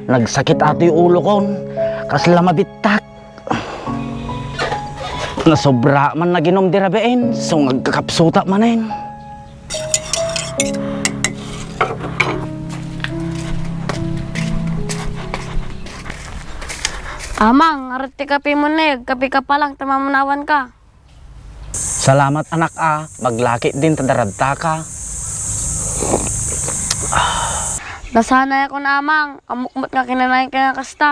nagsakit ato yung ulo kon. Kasla mabitak. Nasobra man naginom di rabein, so nagkakapsuta manin. Amang, arati kape mo na kape ka pa lang, tamamunawan ka. Salamat anak maglaki din tadarabta ka. Nasanay ako na amang, amukmot nga kinanayin ka nga kasta.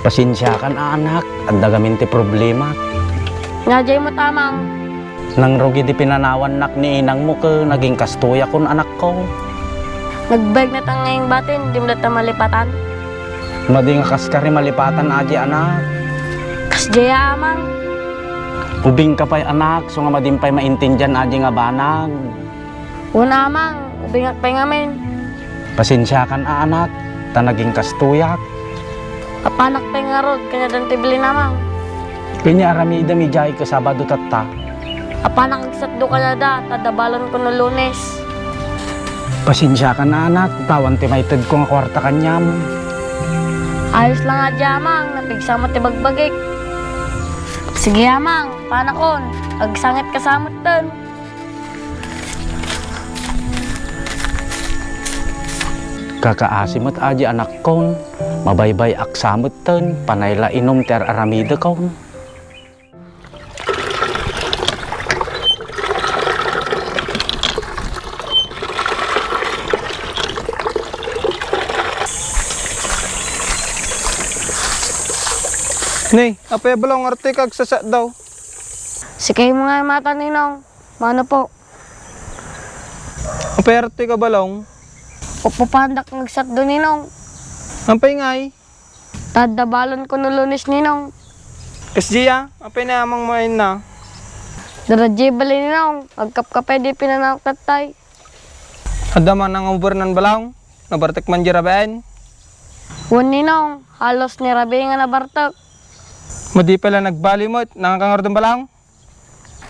Pasensya ka na anak, at dagamin ti problema. Ngajay mo tamang. Nang rugi di pinanawan nak ni inang mo ka, naging kastuya kon anak ko. Nagbag na tang ngayong batin, di mo na malipatan. Madi nga kaskari malipatan aji anak. Kasjaya amang. Ubing ka pa'y anak, so nga madimpay maintindihan aji nga banag. Una amang, ubingat pa ngamin. Pasensya ka na anak, ta naging kastuyak. Apanak pa nga rod, kanya dan tibili namang. Kanya aramida mi jay ka Sabado tatta. Apanak agsatdo ka na da, tadabalon ko no Lunes. Pasensya ka na anak, tawan ti maited ko nga kwarta kanyam. Ayos lang nga amang, napigsama ti bagbagik. Sige amang, panakon, agsangit kasamot ton. Kakaasimot aji anak kon, mabaybay aksamot ton, panayla inom ter aramida kon. Nay, apay balong arte kag sasa daw. Sikay mo nga yung mata ninong, mano po. Apay arte ka balong. Upupandak nagsatdo ninong, Ampay ngay. tadabalon ko no Lunes ninong. Kasjiya, apay na amang main na. Daradji bali ninong, agkapkapay di pinanaw tatay. Adaman ang uber ng balong. Nabartek man jirabaan. Wan ninong, halos ni Rabi nga nabartak. Madi pala nagbalimot, nangangangar ng balong.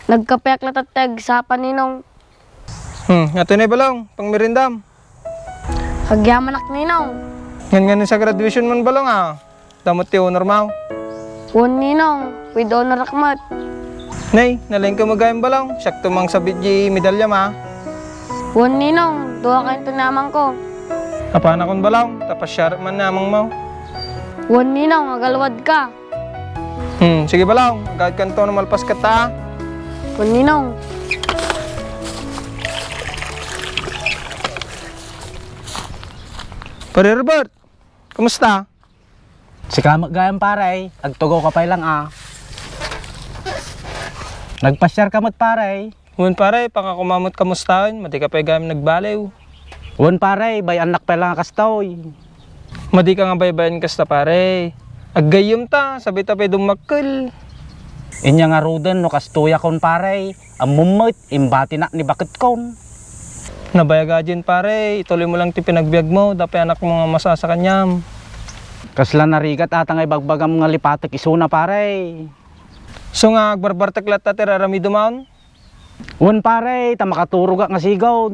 Nagkapeak na tatag sa paninong. Ato na balong, pang merindam. Hagyamanak ninong. Ngan sa graduation man balong Damot ti honor mau. Wan ninong, with honor rakmat. Nay, nalaing ka magayang balong. Siyak tumang sabit di medalya ma. Wan ninong, duha kayo tinamang ko. Apana kon balong, tapos syarap man namang mau. Wan ninong, agalwad ka. Sige balong, agad kanto na malpas ka ta. Wan ninong. Pare Robert, kumusta? Sikamak gayang paray, agtugaw ka pa'y lang Nagpasyar kamot paray. Ngun pare, pangkakumamot kamustaan, mati ka pa gayam nagbalew. Wan paray, bay anak pa lang kastoy. Madi ka nga baybayan kasta pare. Aggayom ta, sabi ta pa dumakkel. Inya nga ruden no kastuya kon paray. Amumot, imbati na ni bakit kon. Nabayagajin pare, ituloy mo lang ti pinagbiag mo, dapat anak mo nga masasa kanyam. Kasla narigat ata ngay bagbagam nga lipatek isuna paray. So nga, agbarbartak lahat ta tirarami dumaon. Wan paray, ta makaturog nga sigaw.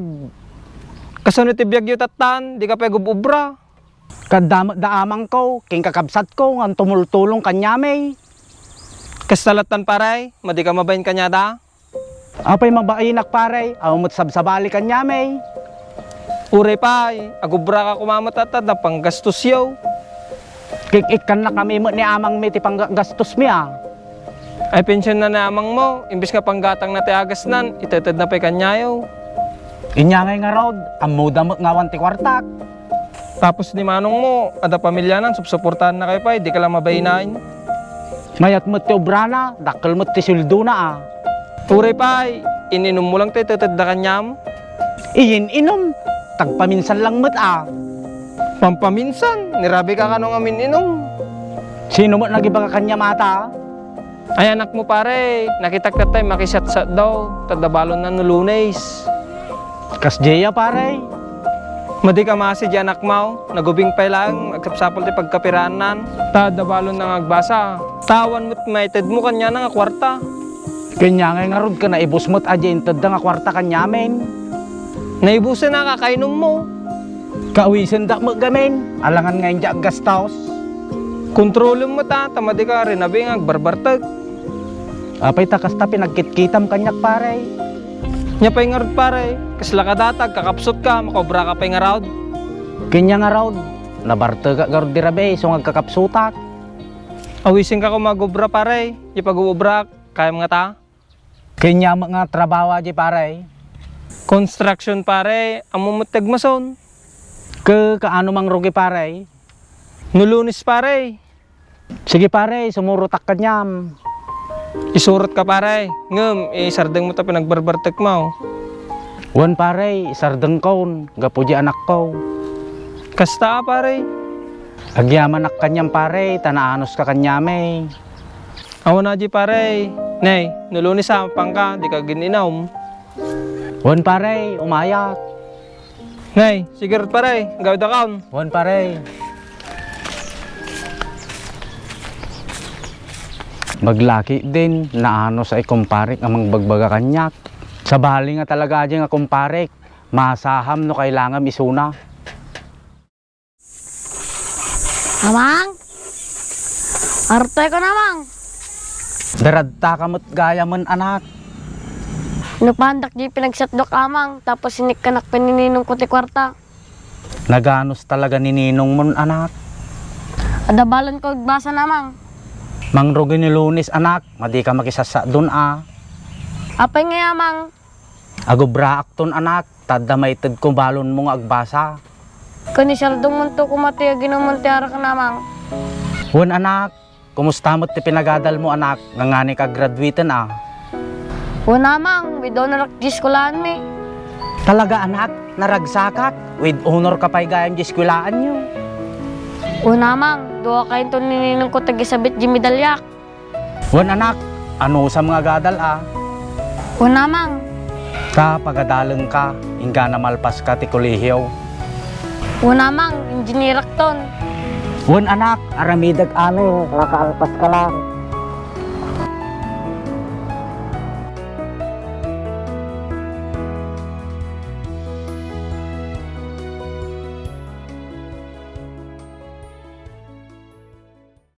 Kasunod ti biag yu tatan, di ka pa gububra. Kadamot da amang ko, king kakabsat ko, nga tumultulong kanyamay. Kasalatan pare, madi ka mabayin kanya da. Apay mabainak paray, amot sabsabali kanyamay. Uray pa, agubra ka kumamot atad na panggastos yaw. Kik-ikan na kami mo ni amang may tipanggastos mi Ay pensyon na namang mo, imbis nga panggatang na ti agasnan, itetad na pa kanyayaw. Inyangay nga rod, amuda mo nga wanti kwartak. Tapos ni manong mo, ada pamilya nan, supsuportahan na kayo pa, di ka lang mabayinain. Mayat mo ti obrana, dakal mo ti sildo na Uray pa, ininom mo lang tayo, itetad na kanyam. Iyin inom, tagpaminsan lang mo't Pampaminsan, nirabi ka kanong amin inom. Sino mo nagiba ka kanya mata? Ay anak mo pare, nakita ka tayo, makisat-sat daw, tadabalon na no Lunes. Kasjeya paray. Madi ka masi di anak mo, nagubing pa lang, agsapsapol ti pagkapiranan. Tadabalon na agbasa, tawan mo't maited mo kanya na nga kwarta. Kanya nga rod ka na ibus mo't adya intad nga kwarta kanyamin. Naibusan na kakainom mo. Kawisin da mo gamin, alangan ngayon dyan gastaos. Kontrolin mo ta, tamadi ka rin nabing agbarbartag. Apay takas ta pinagkitkitam kanyak pare. Nya pa nga pare, kasla ka datag, kakapsot ka, makobra ka pa nga raod. Kanya nga raw, nabarte ka garod dirabe, so ngagkakapsutak. Awisin ka kumagobra pare, ipag-uubra, kaya mga ta. Kanya mga trabaho di pare. Construction pare, amumutag mason. Kaano mang rugi pare. Nulunis pare, Sige pare, sumurutak kanyam. isurot ka pare, ngem, sardeng mo ta pinagbarbartag mo. Wan pare, sardeng kon, gapuji anak ko. Kasta pare, Agyaman ak kanyam pare, tanaanos ka kanyame. awan na di pare. Nay, nulunis sa pangka, di ka gininom. Wan pare, umayak. Nay, sige pare, gawid akaon. Wan pare. Maglaki din, naano sa ikumparik amang bagbaga kanyak. Sa bali nga talaga aja nga kumparik, masaham no kailangan isuna. Amang? Arte ko namang. Daradta kamot gaya man anak. Nupandak di pinagsatdok amang, tapos sinikanak panininong ko ti kwarta. Naganos talaga ni Ninong mon anak. Adabalan ko basa namang. Mangrugi ni Lunis anak, madi ka makisasa dun Apay nga amang, Agobraak ton anak, tadamaited ko balon mo nga agbasa. kani saldong munto kumati ginumunti ara ka namang. Wan anak, kumusta mo't ti pinagadal mo anak, ngangani ka graduaten O namang, widaw na nakdiskulaan mi. Talaga anak, naragsakak, with honor ka pa'y gayang diskwilaan nyo. O namang, duwa kayo ito nininong ko tagisabit jimidalyak. Wan anak, ano sa mga gadal O namang, Kapagadalang ka, ingga na malpas ka ti kolehiyo. o namang, injinirak ton. Wan anak, aramidag ano, nakaalpas ka lang.